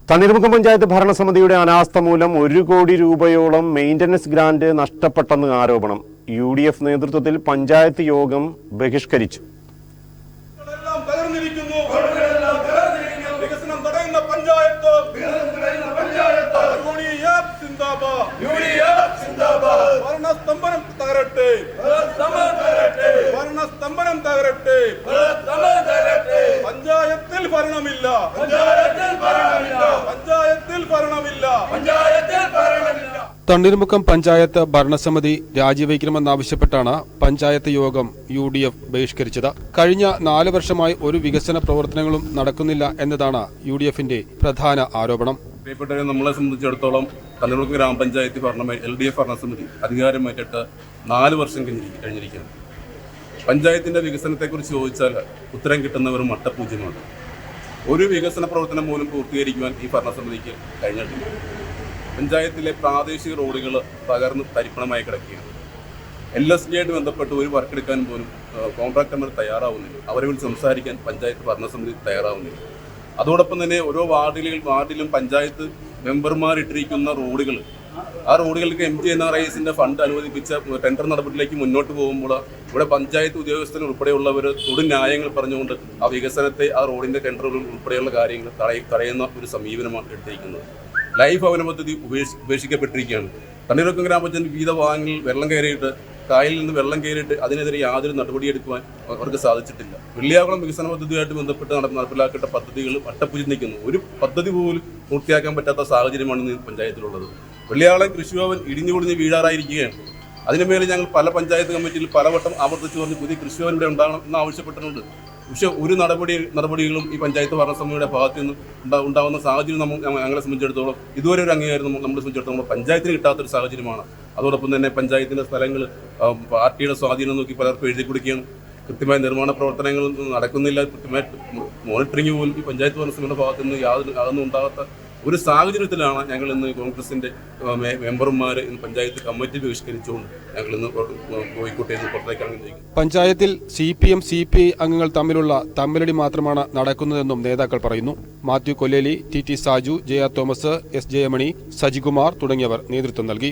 തണ്ണീർമുക്കം പഞ്ചായത്ത് ഭരണസമിതിയുടെ അനാസ്ഥ മൂലം 1 കോടി രൂപയോളം മെയിൻ്റനൻസ് ഗ്രാന്റ് നഷ്ടപ്പെട്ടെന്ന് ആരോപണം. UDF നേതൃത്വത്തിൽ പഞ്ചായത്ത് യോഗം ബഹിഷ്കരിച്ചു. തണ്ണീർമുക്കം പഞ്ചായത്ത് ഭരണസമിതി രാജിവയ്ക്കണമെന്നാവശ്യപ്പെട്ടാണ് പഞ്ചായത്ത് യോഗം UDF ബഹിഷ്കരിച്ചത്. കഴിഞ്ഞ 4 വർഷമായി ഒരു വികസന പ്രവർത്തനങ്ങളും നടക്കുന്നില്ല എന്നതാണ് UDFന്റെ പ്രധാന ആരോപണം. പ്രിയപ്പെട്ടവരെ, നമ്മളെ സംബന്ധിച്ചിടത്തോളം തണ്ണീർമുക്കം ഗ്രാമപഞ്ചായത്ത് LDF ഭരണസമിതി അധികാരമേറ്റിട്ട് 4 വർഷം കഴിഞ്ഞിരിക്കുകയാണ്. പഞ്ചായത്തിന്റെ വികസനത്തെക്കുറിച്ച് ചോദിച്ചാൽ ഉത്തരം കിട്ടുന്നവർ മട്ടപൂജ്യമാണ്. ഒരു വികസന പ്രവർത്തനം പോലും പൂർത്തീകരിക്കുവാൻ ഈ ഭരണസമിതിക്ക് കഴിഞ്ഞിട്ടില്ല. പഞ്ചായത്തിലെ പ്രാദേശിക റോഡുകൾ തകർന്ന് തരിപ്പണമായി കിടക്കുകയാണ്. LSD ആയിട്ട് ബന്ധപ്പെട്ട് ഒരു വർക്ക് എടുക്കാൻ പോലും കോൺട്രാക്ടർമാർ തയ്യാറാവുന്നില്ല. അവരെ വിളിച്ച് സംസാരിക്കാൻ പഞ്ചായത്ത് ഭരണസമിതി തയ്യാറാവുന്നില്ല. അതോടൊപ്പം തന്നെ ഓരോ വാർഡിലും പഞ്ചായത്ത് മെമ്പർമാരിട്ടിരിക്കുന്ന റോഡുകൾ, ആ റോഡുകൾക്ക് MGNRISന്റെ ഫണ്ട് അനുവദിപ്പിച്ച ടെൻഡർ നടപടിയിലേക്ക് മുന്നോട്ട് പോകുമ്പോൾ ഇവിടെ പഞ്ചായത്ത് ഉദ്യോഗസ്ഥർ ഉൾപ്പെടെയുള്ളവർ ന്യായങ്ങൾ പറഞ്ഞുകൊണ്ട് ആ വികസനത്തെ, ആ റോഡിന്റെ ടെൻഡറുകൾ ഉൾപ്പെടെയുള്ള കാര്യങ്ങൾ തടയുന്ന ഒരു സമീപനമാണ് എടുത്തിരിക്കുന്നത്. ലൈഫ് ഭവന പദ്ധതി ഉപേക്ഷിക്കപ്പെട്ടിരിക്കുകയാണ്. തണ്ണീർമുക്കം ഗ്രാമപഞ്ചായത്ത് വിവിധ ഭാഗങ്ങളിൽ വെള്ളം കയറിയിട്ട്, കായലിൽ നിന്ന് വെള്ളം കയറിയിട്ട് അതിനെതിരെ യാതൊരു നടപടിയെടുക്കുവാൻ അവർക്ക് സാധിച്ചിട്ടില്ല. വെള്ളിയാകുളം വികസന പദ്ധതിയായിട്ട് ബന്ധപ്പെട്ട് നടപ്പിലാക്കേണ്ട പദ്ധതികൾ വട്ടപ്പുജി നിൽക്കുന്നു. ഒരു പദ്ധതി പോലും പൂർത്തിയാക്കാൻ പറ്റാത്ത സാഹചര്യമാണ് ഇന്ന് പഞ്ചായത്തിലുള്ളത്. വെള്ളിയാകുളം കൃഷിഭവൻ ഇടിഞ്ഞുപൊളിഞ്ഞ് വീഴാറായിരിക്കുകയാണ്. അതിനുമേലെ ഞങ്ങൾ പല പഞ്ചായത്ത് കമ്മിറ്റിയിൽ പലവട്ടം ആവർത്തിച്ച് പറഞ്ഞ് പുതിയ കൃഷിഭവൻ ഇവിടെ ഉണ്ടാകണം എന്ന് ആവശ്യപ്പെട്ടിട്ടുണ്ട്. പക്ഷേ ഒരു നടപടികളും ഈ പഞ്ചായത്ത് ഭരണസമിതിയുടെ ഭാഗത്തു നിന്ന് ഉണ്ടാകുന്ന സാഹചര്യം ഞങ്ങളെ സംബന്ധിച്ചിടത്തോളം ഇതുവരെ ഒരു അംഗീകാരം നമ്മളെ സംബന്ധിച്ചിടത്തോളം പഞ്ചായത്തിന് കിട്ടാത്തൊരു സാഹചര്യമാണ്. അതോടൊപ്പം തന്നെ പഞ്ചായത്തിൻ്റെ സ്ഥലങ്ങൾ പാർട്ടിയുടെ സ്വാധീനം നോക്കി പലർക്കും എഴുതി കൊടുക്കുകയാണ്. കൃത്യമായ നിർമ്മാണ പ്രവർത്തനങ്ങൾ നടക്കുന്നില്ല. കൃത്യമായ മോണിറ്ററിംഗ് പോലും ഈ പഞ്ചായത്ത് ഭരണസമിതിയുടെ ഭാഗത്തു നിന്ന് യാതൊന്നും ഉണ്ടാകാത്ത ഒരു സാഹചര്യത്തിലാണ് ഞങ്ങൾ ഇന്ന് കോൺഗ്രസിന്റെ മെമ്പർമാർ പഞ്ചായത്ത് കമ്മിറ്റി ബഹിഷ്കരിച്ചുകൊണ്ട് ഞങ്ങൾ ഇന്ന് കോഴിക്കോട്ടെ പുറത്തേക്കാണ്. പഞ്ചായത്തിൽ CPM CPI അംഗങ്ങൾ തമ്മിലുള്ള തമ്മിലടി മാത്രമാണ് നടക്കുന്നതെന്നും നേതാക്കൾ പറയുന്നു. Mathew Kolleli, TT Saju, JR Thomas, S Jayamani, Sajikumar തുടങ്ങിയവർ നേതൃത്വം നൽകി.